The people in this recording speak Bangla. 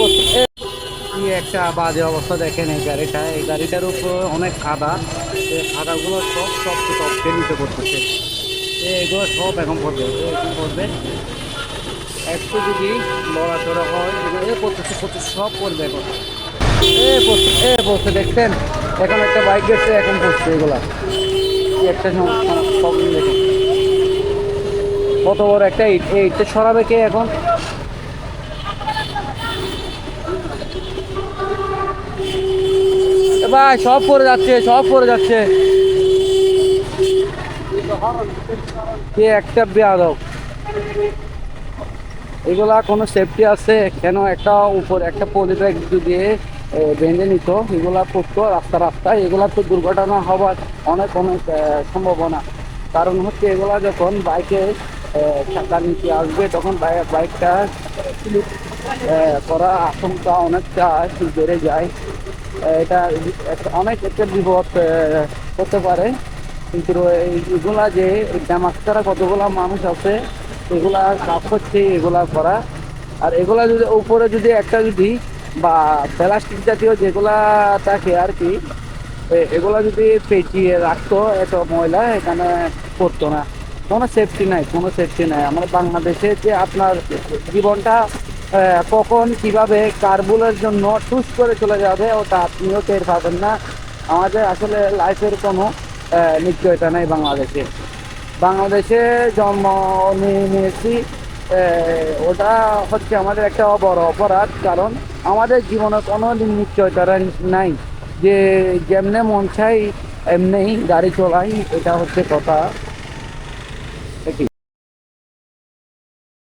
কি একটা বাজে অবস্থা দেখেন এই গাড়িটার উপর অনেক খাদা। এই খাদাগুলো সব সব টপকে নিতে করতেছে। এগুলো সব এখন পড়বে, এখন পড়বে। একটু যদি লড়াচড়া হয় এ পড়তেছে পড়তেছে, সব পড়বে এখন। পড়ছে দেখছেন, এখন একটা বাইক গেছে, এখন পড়ছে এগুলা। কি একটা প্রবলেম দেখেন, কত বড় একটা ইট, এই ইটটা সরাবে কে এখন? ভাই সব পড়ে যাচ্ছে, সব পড়ে যাচ্ছে। কে একটা বেয়াদব, এগুলা কোনো সেফটি আছে কেন? একটা উপর একটা পলি ব্যাগ দিয়ে বেঁধে নিত, এগুলা করতো রাস্তায়, এগুলা তো দুর্ঘটনা হওয়ার অনেক অনেক সম্ভাবনা। কারণ হচ্ছে এগুলা যখন বাইকে চাকার নিচে আসবে তখন বাইকটা স্লিপ করার আশঙ্কা অনেকটা বেড়ে যায়। এটা অনেক একটা বিপদ হতে পারে। কিন্তু এইগুলা যে ড্যামাজ করা কতগুলা মানুষ আছে, এগুলা কাজ করছে এগুলা করা। আর এগুলা যদি উপরে যদি একটা যদি বা প্লাস্টিক জাতীয় যেগুলা থাকে আর কি, এগুলা যদি পেঁচিয়ে রাখতো এত ময়লা এখানে করতো না। কোনো সেফটি নাই, কোনো সেফটি নাই আমার বাংলাদেশে। যে আপনার জীবনটা কখন কিভাবে কার্বুলের জন্য টুস করে চলে যাবে ওটা আপনিও টের পাবেন না। আমাদের আসলে লাইফের কোনো নিশ্চয়তা নেই বাংলাদেশে। বাংলাদেশে জন্ম নিয়েছি, ওটা হচ্ছে আমাদের একটা বড় অপরাধ। কারণ আমাদের জীবনে কোনো নিশ্চয়তা নাই, যে যেমনে মন চাই এমনি গাড়ি চলাই, এটা হচ্ছে কথা।